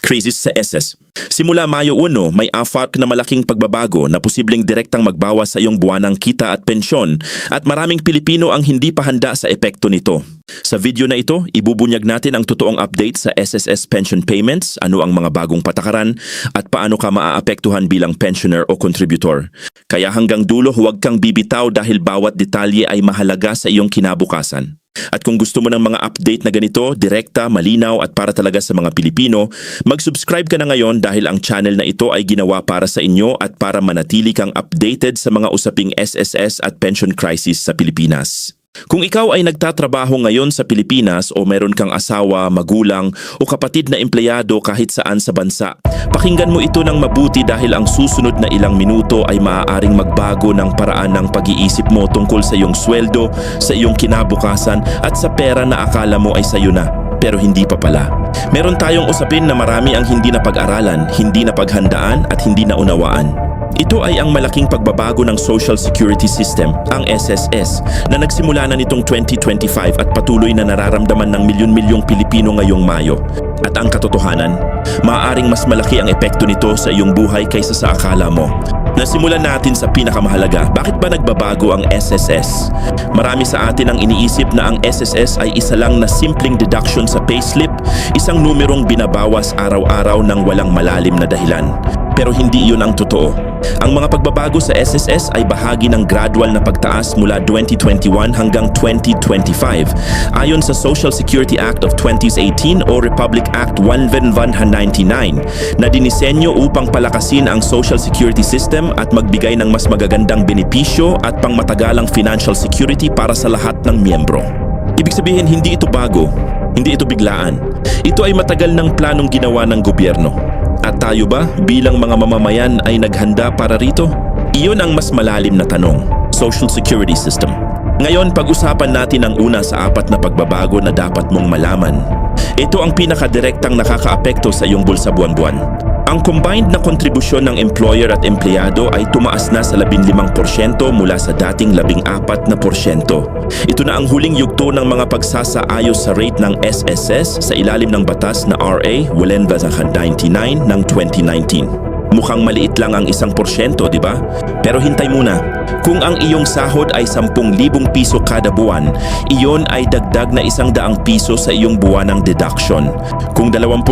Crisis sa SS. Simula Mayo 1, may AFAC na malaking pagbabago na posibleng direktang magbawas sa iyong buwanang kita at pensyon at maraming Pilipino ang hindi pa handa sa epekto nito. Sa video na ito, ibubunyag natin ang totoong update sa SSS pension payments, ano ang mga bagong patakaran, at paano ka maaapektuhan bilang pensioner o contributor. Kaya hanggang dulo huwag kang bibitaw dahil bawat detalye ay mahalaga sa iyong kinabukasan. At kung gusto mo ng mga update na ganito, direkta, malinaw at para talaga sa mga Pilipino, mag-subscribe ka na ngayon dahil ang channel na ito ay ginawa para sa inyo at para manatili kang updated sa mga usaping SSS at pension crisis sa Pilipinas. Kung ikaw ay nagtatrabaho ngayon sa Pilipinas o meron kang asawa, magulang o kapatid na empleyado kahit saan sa bansa, pakinggan mo ito ng mabuti dahil ang susunod na ilang minuto ay maaaring magbago ng paraan ng pag-iisip mo tungkol sa iyong sweldo, sa iyong kinabukasan at sa pera na akala mo ay sayo na, pero hindi pa pala. Meron tayong usapin na marami ang hindi napag-aralan, hindi napaghandaan at hindi naunawaan. Ito ay ang malaking pagbabago ng Social Security System, ang SSS, na nagsimula na nitong 2025 at patuloy na nararamdaman ng milyon-milyong Pilipino ngayong Mayo. At ang katotohanan, maaaring mas malaki ang epekto nito sa iyong buhay kaysa sa akala mo. Nasimulan natin sa pinakamahalaga, bakit ba nagbabago ang SSS? Marami sa atin ang iniisip na ang SSS ay isa lang na simpleng deduction sa payslip, isang numerong binabawas araw-araw ng walang malalim na dahilan. Pero hindi iyon ang totoo. Ang mga pagbabago sa SSS ay bahagi ng gradual na pagtaas mula 2021 hanggang 2025 ayon sa Social Security Act of 2018 o Republic Act 1199 na dinisenyo upang palakasin ang social security system at magbigay ng mas magagandang benepisyo at pangmatagalang financial security para sa lahat ng miyembro. Ibig sabihin, hindi ito bago, hindi ito biglaan. Ito ay matagal ng planong ginawa ng gobyerno. At tayo ba bilang mga mamamayan ay naghanda para rito? Iyon ang mas malalim na tanong, Social Security System. Ngayon, pag-usapan natin ang una sa apat na pagbabago na dapat mong malaman. Ito ang pinakadirektang nakakaapekto sa iyong bulsa buwan-buwan. Ang combined na kontribusyon ng employer at empleyado ay tumaas na sa 15% mula sa dating 14%. Ito na ang huling yugto ng mga pagsasaayos sa rate ng SSS sa ilalim ng batas na RA 1199 ng 2019. Mukhang maliit lang ang 1%, di ba? Pero hintay muna. Kung ang iyong sahod ay 10,000 piso kada buwan, iyon ay dagdag na 100 piso sa iyong buwanang deduction. Kung 20,000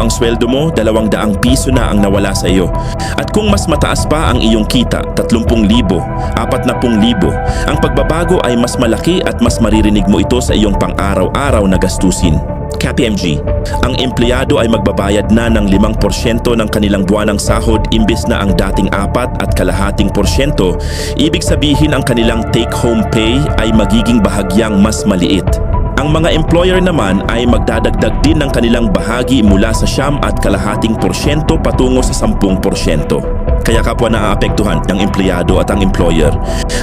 ang sweldo mo, 200 piso na ang nawala sa iyo. At kung mas mataas pa ang iyong kita, 30,000, 40,000, ang pagbabago ay mas malaki at mas maririnig mo ito sa iyong pang-araw-araw na gastusin. KPMG, ang empleyado ay magbabayad na ng 5% ng kanilang buwanang sahod imbes na ang dating 4.5%. Ibig sabihin ang kanilang take-home pay ay magiging bahagyang mas maliit. Ang mga employer naman ay magdadagdag din ng kanilang bahagi mula sa 7.5% patungo sa 10%. Kaya kapwa naaapektuhan ng empleyado at ang employer.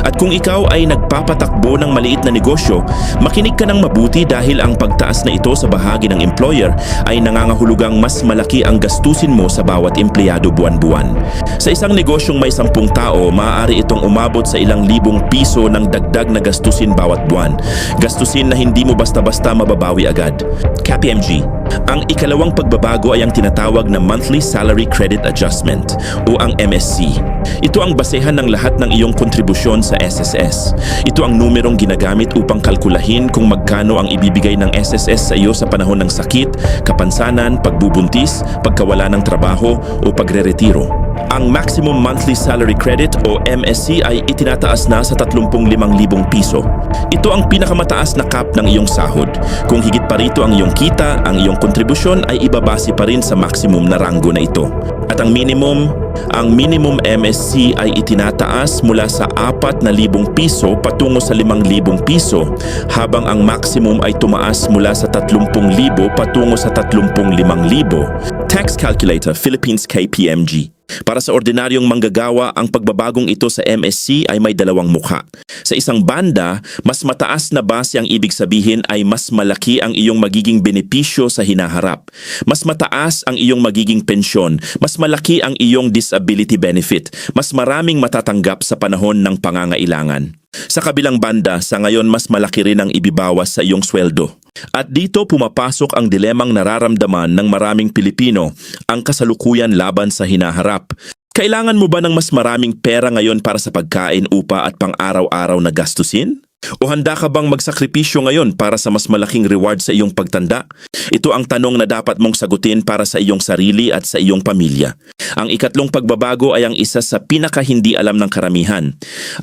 At kung ikaw ay nagpapatakbo ng maliit na negosyo, makinig ka ng mabuti dahil ang pagtaas na ito sa bahagi ng employer ay nangangahulugang mas malaki ang gastusin mo sa bawat empleyado buwan-buwan. Sa isang negosyong may 10 tao, maaari itong umabot sa ilang libong piso ng dagdag na gastusin bawat buwan. Gastusin na hindi mo basta-basta mababawi agad. KPMG, ang ikalawang pagbabago ay ang tinatawag na Monthly Salary Credit Adjustment o ang MSC. Ito ang basehan ng lahat ng iyong kontribusyon sa SSS. Ito ang numerong ginagamit upang kalkulahin kung magkano ang ibibigay ng SSS sa iyo sa panahon ng sakit, kapansanan, pagbubuntis, pagkawala ng trabaho o pagreretiro. Ang Maximum Monthly Salary Credit o MSC ay itinataas na sa 35,000 piso. Ito ang pinakamataas na cap ng iyong sahod. Kung higit pa rito ang iyong kita, ang iyong kontribusyon ay ibabase pa rin sa maximum na ranggo na ito. At ang minimum MSC ay itinataas mula sa 4,000 piso patungo sa 5,000 piso, habang ang maximum ay tumaas mula sa 30,000 patungo sa 35,000. Tax Calculator, Philippines KPMG. Para sa ordinaryong manggagawa, ang pagbabagong ito sa MSC ay may dalawang mukha. Sa isang banda, mas mataas na base ang ibig sabihin ay mas malaki ang iyong magiging benepisyo sa hinaharap. Mas mataas ang iyong magiging pensyon, mas malaki ang iyong disability benefit, mas maraming matatanggap sa panahon ng pangangailangan. Sa kabilang banda, sa ngayon mas malaki rin ang ibibawas sa iyong sweldo. At dito pumapasok ang dilemang nararamdaman ng maraming Pilipino, ang kasalukuyan laban sa hinaharap. Kailangan mo ba ng mas maraming pera ngayon para sa pagkain, upa at pang-araw-araw na gastusin? O handa ka bang magsakripisyo ngayon para sa mas malaking reward sa iyong pagtanda? Ito ang tanong na dapat mong sagutin para sa iyong sarili at sa iyong pamilya. Ang ikatlong pagbabago ay ang isa sa pinaka-hindi alam ng karamihan.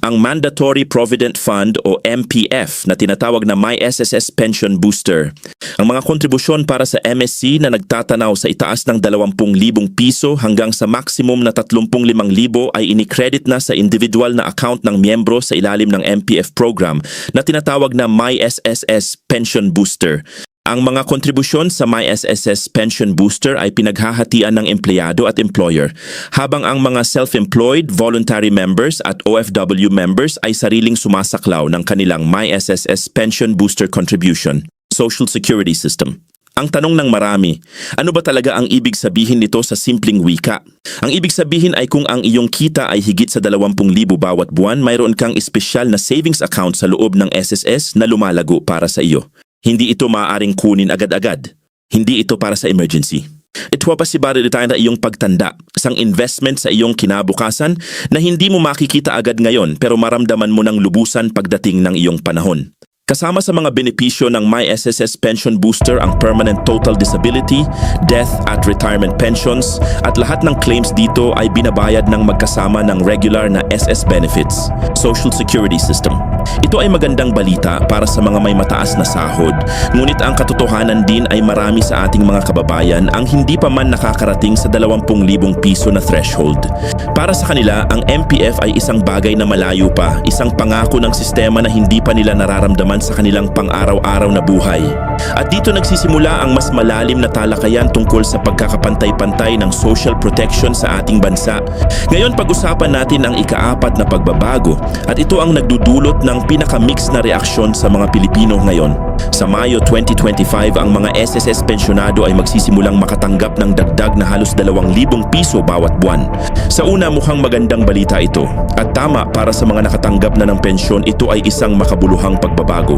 Ang Mandatory Provident Fund o MPF na tinatawag na My SSS Pension Booster. Ang mga kontribusyon para sa MSC na nagtatanaw sa itaas ng 20,000 piso hanggang sa maximum na 35,000 ay ini-credit na sa individual na account ng miyembro sa ilalim ng MPF program na tinatawag na My SSS Pension Booster. Ang mga kontribusyon sa My SSS Pension Booster ay pinaghahatian ng empleyado at employer, habang ang mga self-employed, voluntary members at OFW members ay sariling sumasaklaw ng kanilang My SSS Pension Booster Contribution, Social Security System. Ang tanong ng marami, ano ba talaga ang ibig sabihin nito sa simpleng wika? Ang ibig sabihin ay kung ang iyong kita ay higit sa 20,000 bawat buwan, mayroon kang espesyal na savings account sa loob ng SSS na lumalago para sa iyo. Hindi ito maaaring kunin agad-agad. Hindi ito para sa emergency. Ito pa si tayo na iyong pagtanda, isang investment sa iyong kinabukasan na hindi mo makikita agad ngayon pero maramdaman mo ng lubusan pagdating ng iyong panahon. Kasama sa mga benepisyo ng My SSS Pension Booster ang permanent total disability, death at retirement pensions at lahat ng claims dito ay binabayad ng magkasama ng regular na SS benefits, Social Security System. Ito ay magandang balita para sa mga may mataas na sahod, ngunit ang katotohanan din ay marami sa ating mga kababayan ang hindi pa man nakakarating sa 20,000 piso na threshold. Para sa kanila, ang MPF ay isang bagay na malayo pa, isang pangako ng sistema na hindi pa nila nararamdaman sa kanilang pang-araw-araw na buhay. At dito nagsisimula ang mas malalim na talakayan tungkol sa pagkakapantay-pantay ng social protection sa ating bansa. Ngayon pag-usapan natin ang ika-4 na pagbabago at ito ang nagdudulot ng pinaka-mix na reaksyon sa mga Pilipino ngayon. Sa Mayo 2025, ang mga SSS pensyonado ay magsisimulang makatanggap ng dagdag na halos 2,000 piso bawat buwan. Sa una, mukhang magandang balita ito. At tama, para sa mga nakatanggap na ng pensyon, ito ay isang makabuluhang pagbabago.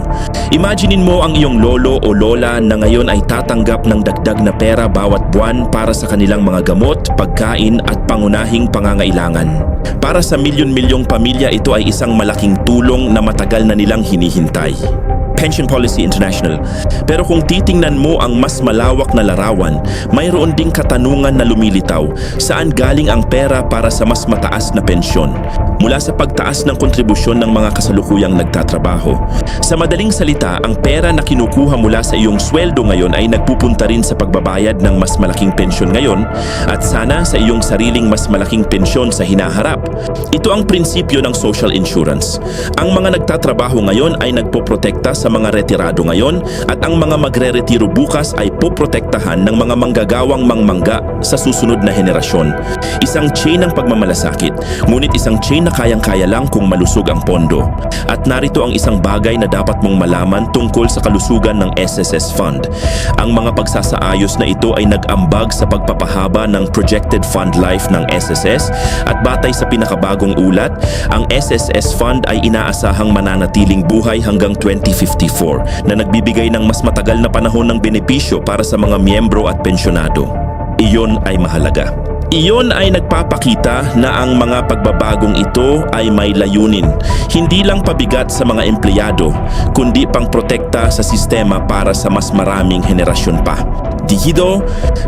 Imaginein mo ang iyong lolo o lola na ngayon ay tatanggap ng dagdag na pera bawat buwan para sa kanilang mga gamot, pagkain at pangunahing pangangailangan. Para sa milyon-milyong pamilya, ito ay isang malaking tulong na matagal na nilang hinihintay. Pension Policy International. Pero kung titingnan mo ang mas malawak na larawan, mayroon ding katanungan na lumilitaw, saan galing ang pera para sa mas mataas na pensyon? Mula sa pagtaas ng kontribusyon ng mga kasalukuyang nagtatrabaho. Sa madaling salita, ang pera na kinukuha mula sa iyong sweldo ngayon ay nagpupunta rin sa pagbabayad ng mas malaking pensyon ngayon at sana sa iyong sariling mas malaking pensyon sa hinaharap. Ito ang prinsipyo ng social insurance. Ang mga nagtatrabaho ngayon ay nagpoprotekta sa mga retirado ngayon at ang mga magre-retiro bukas ay poprotektahan ng mga manggagawang mangmangga sa susunod na henerasyon. Isang chain ng pagmamalasakit, ngunit isang chain na kayang-kaya lang kung malusog ang pondo. At narito ang isang bagay na dapat mong malaman tungkol sa kalusugan ng SSS Fund. Ang mga pagsasaayos na ito ay nag-ambag sa pagpapahaba ng projected fund life ng SSS at batay sa pinakabagong ulat, ang SSS Fund ay inaasahang mananatiling buhay hanggang 2054 na nagbibigay ng mas matagal na panahon ng benepisyo para sa mga miyembro at pensyonado. Iyon ay mahalaga. Iyon ay nagpapakita na ang mga pagbabagong ito ay may layunin, hindi lang pabigat sa mga empleyado, kundi pang protekta sa sistema para sa mas maraming henerasyon pa. Dihido,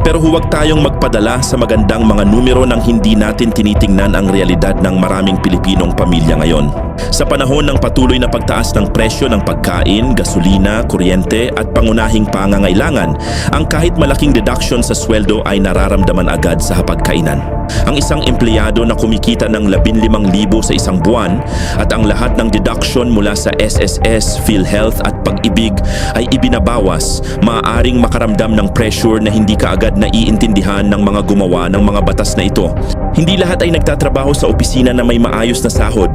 pero huwag tayong magpadala sa magandang mga numero nang hindi natin tinitingnan ang realidad ng maraming Pilipinong pamilya ngayon. Sa panahon ng patuloy na pagtaas ng presyo ng pagkain, gasolina, kuryente at pangunahing pangangailangan, ang kahit malaking deduction sa sweldo ay nararamdaman agad sa hapagkainan. Ang isang empleyado na kumikita ng 15,000 sa isang buwan at ang lahat ng deduction mula sa SSS, PhilHealth at Pag-ibig ay ibinabawas, maaaring makaramdam ng pressure na hindi kaagad naiintindihan ng mga gumawa ng mga batas na ito. Hindi lahat ay nagtatrabaho sa opisina na may maayos na sahod.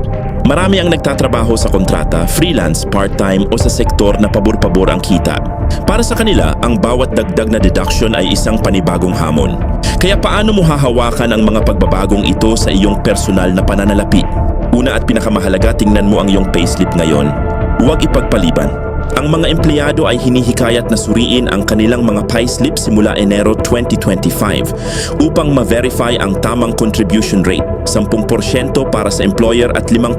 Marami ang nagtatrabaho sa kontrata, freelance, part-time o sa sektor na pabor-pabor ang kita. Para sa kanila, ang bawat dagdag na deduction ay isang panibagong hamon. Kaya paano mo hahawakan ang mga pagbabagong ito sa iyong personal na pananalapi? Una at pinakamahalaga, tingnan mo ang iyong payslip ngayon. Huwag ipagpaliban. Ang mga empleyado ay hinihikayat na suriin ang kanilang mga payslip simula Enero 2025 upang ma-verify ang tamang contribution rate, 10% para sa employer at 5%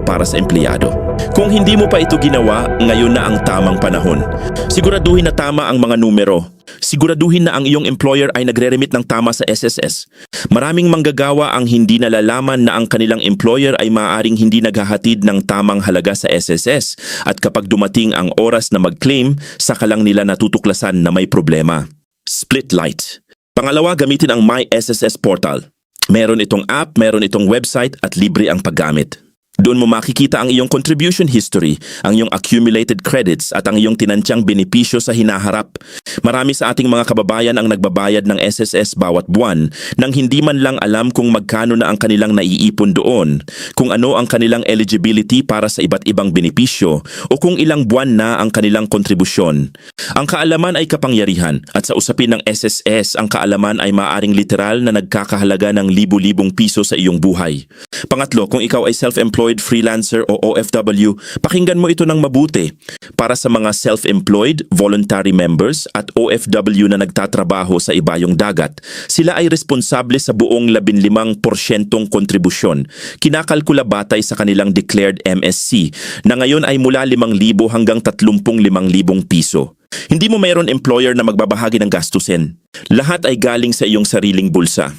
para sa empleyado. Kung hindi mo pa ito ginawa, ngayon na ang tamang panahon. Siguraduhin na tama ang mga numero. Siguraduhin na ang iyong employer ay nagre-remit ng tama sa SSS. Maraming manggagawa ang hindi nalalaman na ang kanilang employer ay maaaring hindi naghahatid ng tamang halaga sa SSS at kapag dumating ang oras na mag-claim, saka lang nila natutuklasan na may problema. Split Light. Pangalawa, gamitin ang My SSS Portal. Meron itong app, meron itong website at libre ang paggamit. Doon mo makikita ang iyong contribution history, ang iyong accumulated credits at ang iyong tinantyang benepisyo sa hinaharap. Marami sa ating mga kababayan ang nagbabayad ng SSS bawat buwan nang hindi man lang alam kung magkano na ang kanilang naiipon doon, kung ano ang kanilang eligibility para sa iba't ibang benepisyo o kung ilang buwan na ang kanilang kontribusyon. Ang kaalaman ay kapangyarihan at sa usapin ng SSS, ang kaalaman ay maaring literal na nagkakahalaga ng libu-libong piso sa iyong buhay. Pangatlo, kung ikaw ay self-employed freelancer o OFW, pakinggan mo ito ng mabuti. Para sa mga self-employed, voluntary members at OFW na nagtatrabaho sa ibayong dagat, sila ay responsable sa buong 15% kontribusyon. Kinakalkula batay sa kanilang declared MSC na ngayon ay mula 5,000 hanggang 35,000 piso. Hindi mo mayroon employer na magbabahagi ng gastusin. Lahat ay galing sa iyong sariling bulsa.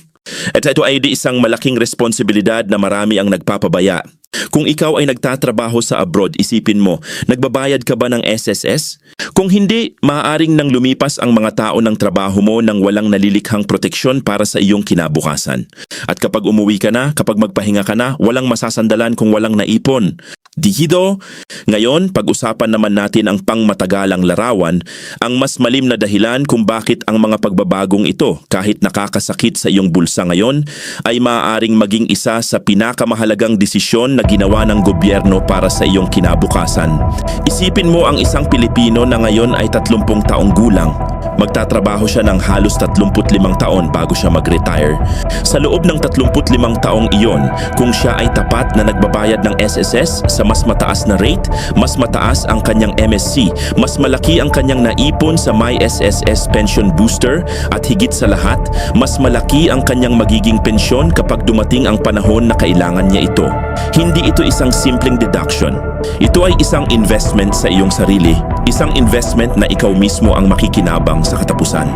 At ito ay di isang malaking responsibilidad na marami ang nagpapabaya. Kung ikaw ay nagtatrabaho sa abroad, isipin mo, nagbabayad ka ba ng SSS? Kung hindi, maaaring nang lumipas ang mga tao ng trabaho mo nang walang nalilikhang proteksyon para sa iyong kinabukasan. At kapag umuwi ka na, kapag magpahinga ka na, walang masasandalan kung walang naipon. Dihido, ngayon pag-usapan naman natin ang pangmatagalang larawan, ang mas malim na dahilan kung bakit ang mga pagbabagong ito, kahit nakakasakit sa iyong bulsa ngayon, ay maaaring maging isa sa pinakamahalagang desisyon na ginawa ng gobyerno para sa iyong kinabukasan. Isipin mo ang isang Pilipino na ngayon ay 30 taong gulang. Magtatrabaho siya ng halos 35 taon bago siya mag-retire. Sa loob ng 35 taong iyon, kung siya ay tapat na nagbabayad ng SSS sa mas mataas na rate, mas mataas ang kanyang MSC, mas malaki ang kanyang naipon sa My SSS Pension Booster at higit sa lahat, mas malaki ang kanyang magiging pensyon kapag dumating ang panahon na kailangan niya ito. Hindi ito isang simpleng deduction. Ito ay isang investment sa iyong sarili, isang investment na ikaw mismo ang makikinabang sa katapusan.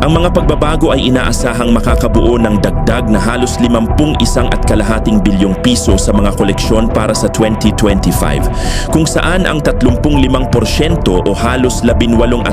Ang mga pagbabago ay inaasahang makakabuo ng dagdag na halos 51.5 bilyong piso sa mga koleksyon para sa 2025, kung saan ang 35% o halos 18.3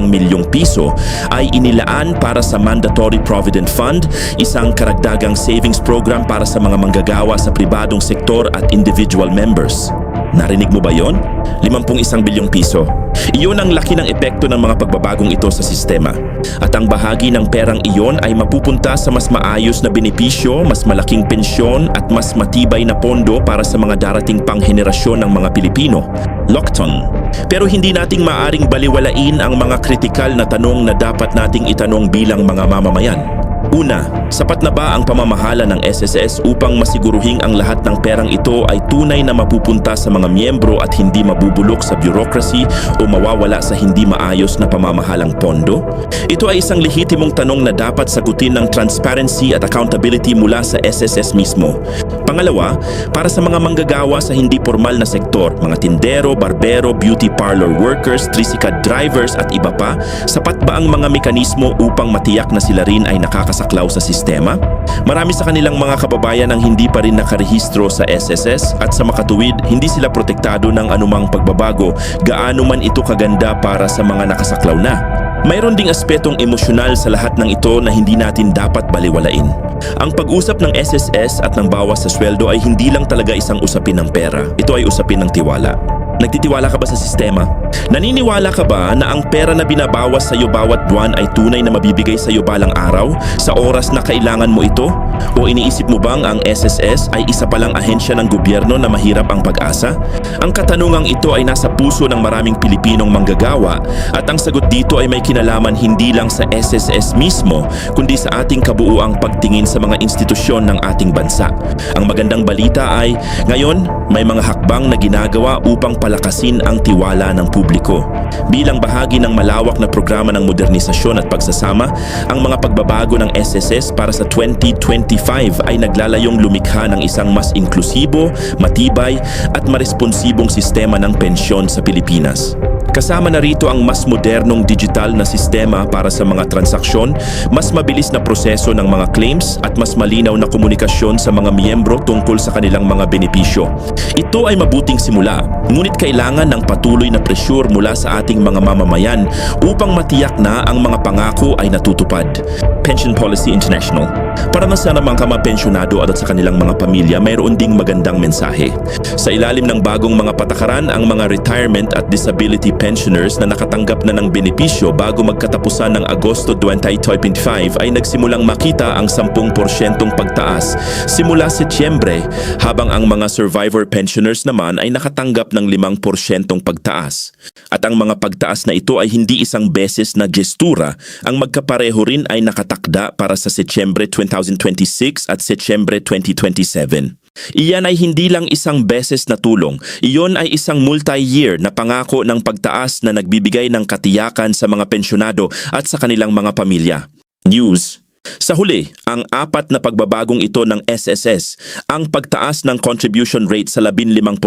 milyong piso ay inilaan para sa Mandatory Provident Fund, isang karagdagang savings program para sa mga manggagawa sa pribadong sektor at individual members. Narinig mo ba yon? 51 bilyong piso. Iyon ang laki ng epekto ng mga pagbabagong ito sa sistema. At ang bahagi ng perang iyon ay mapupunta sa mas maayos na benepisyo, mas malaking pensyon at mas matibay na pondo para sa mga darating pang henerasyon ng mga Pilipino. Lockton. Pero hindi nating maaring baliwalain ang mga kritikal na tanong na dapat nating itanong bilang mga mamamayan. Una, sapat na ba ang pamamahala ng SSS upang masiguruhing ang lahat ng perang ito ay tunay na mapupunta sa mga miyembro at hindi mabubulok sa bureaucracy o mawawala sa hindi maayos na pamamahalang pondo? Ito ay isang lehitimong tanong na dapat sagutin ng transparency at accountability mula sa SSS mismo. Pangalawa, para sa mga manggagawa sa hindi formal na sektor, mga tindero, barbero, beauty parlor workers, tricycle drivers at iba pa, sapat ba ang mga mekanismo upang matiyak na sila rin ay nakakasaklaw sa sistema? Marami sa kanilang mga kababayan ang hindi pa rin nakarehistro sa SSS at sa makatuwid, hindi sila protektado ng anumang pagbabago, gaano man ito kaganda para sa mga nakasaklaw na. Mayroon ding aspetong emosyonal sa lahat ng ito na hindi natin dapat baliwalain. Ang pag-usap ng SSS at ng bawas sa sweldo ay hindi lang talaga isang usapin ng pera. Ito ay usapin ng tiwala. Nagtitiwala ka ba sa sistema? Naniniwala ka ba na ang pera na binabawas sa iyo bawat buwan ay tunay na mabibigay sa iyo balang araw sa oras na kailangan mo ito? O iniisip mo bang ang SSS ay isa palang ahensya ng gobyerno na mahirap ang pag-asa? Ang katanungang ito ay nasa puso ng maraming Pilipinong manggagawa at ang sagot dito ay may kinalaman hindi lang sa SSS mismo kundi sa ating kabuuang pagtingin sa mga institusyon ng ating bansa. Ang magandang balita ay ngayon may mga hakbang na ginagawa upang palakasin ang tiwala ng publiko. Bilang bahagi ng malawak na programa ng modernisasyon at pagsasama, ang mga pagbabago ng SSS para sa 2025 ay naglalayong lumikha ng isang mas inklusibo, matibay at maresponsibong sistema ng pensyon sa Pilipinas. Kasama na rito ang mas modernong digital na sistema para sa mga transaksyon, mas mabilis na proseso ng mga claims at mas malinaw na komunikasyon sa mga miyembro tungkol sa kanilang mga benepisyo. Ito ay mabuting simula, ngunit kailangan ng patuloy na presyur mula sa ating mga mamamayan upang matiyak na ang mga pangako ay natutupad. Pension Policy International. Para mas sa mga pensyonado at sa kanilang mga pamilya, mayroon ding magandang mensahe. Sa ilalim ng bagong mga patakaran, ang mga retirement at disability pensioners na nakatanggap na ng benepisyo bago magkatapusan ng Agosto 2025 ay nagsimulang makita ang 10% pagtaas simula Setyembre, habang ang mga survivor pensioners naman ay nakatanggap ng 5% pagtaas. At ang mga pagtaas na ito ay hindi isang beses na gestura, ang magkapareho rin ay nakatakda para sa Setyembre 2026 at Setyembre 2027. Iyan ay hindi lang isang beses na tulong, iyon ay isang multi-year na pangako ng pagtaas na nagbibigay ng katiyakan sa mga pensyonado at sa kanilang mga pamilya. News. Sa huli, ang 4 na pagbabagong ito ng SSS, ang pagtaas ng contribution rate sa 15%,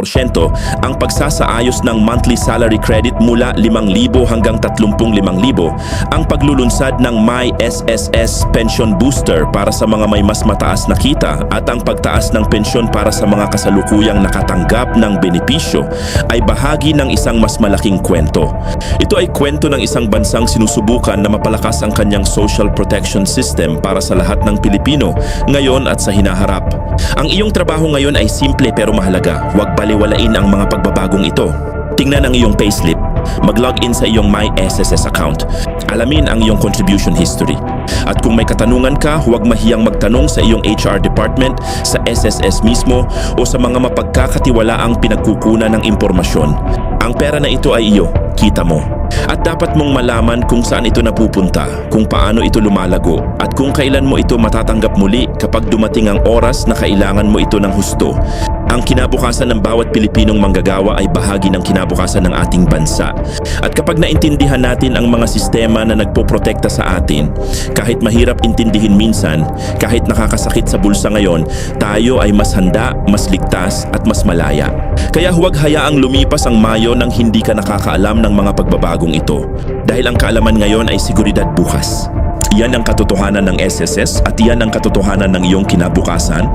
ang pagsasaayos ng monthly salary credit mula 5,000 hanggang 35,000, ang paglulunsad ng My SSS Pension Booster para sa mga may mas mataas na kita at ang pagtaas ng pensyon para sa mga kasalukuyang nakatanggap ng benepisyo ay bahagi ng isang mas malaking kwento. Ito ay kwento ng isang bansang sinusubukan na mapalakas ang kanyang social protection system para sa lahat ng Pilipino ngayon at sa hinaharap. Ang iyong trabaho ngayon ay simple pero mahalaga. Huwag baliwalain ang mga pagbabagong ito. Tingnan ang iyong payslip. Mag-login sa iyong My SSS account. Alamin ang iyong contribution history. At kung may katanungan ka, huwag mahiyang magtanong sa iyong HR department, sa SSS mismo o sa mga mapagkakatiwalaang pinagkukunan ng impormasyon. Ang pera na ito ay iyo, kita mo. At dapat mong malaman kung saan ito napupunta, kung paano ito lumalago, at kung kailan mo ito matatanggap muli kapag dumating ang oras na kailangan mo ito ng husto. Ang kinabukasan ng bawat Pilipinong manggagawa ay bahagi ng kinabukasan ng ating bansa. At kapag naintindihan natin ang mga sistema na nagpoprotekta sa atin, kahit mahirap intindihin minsan, kahit nakakasakit sa bulsa ngayon, tayo ay mas handa, mas ligtas at mas malaya. Kaya huwag hayaang lumipas ang Mayo nang hindi ka nakakaalam ng mga pagbabagong ito. Dahil ang kaalaman ngayon ay seguridad bukas. Iyan ang katotohanan ng SSS at iyan ang katotohanan ng iyong kinabukasan.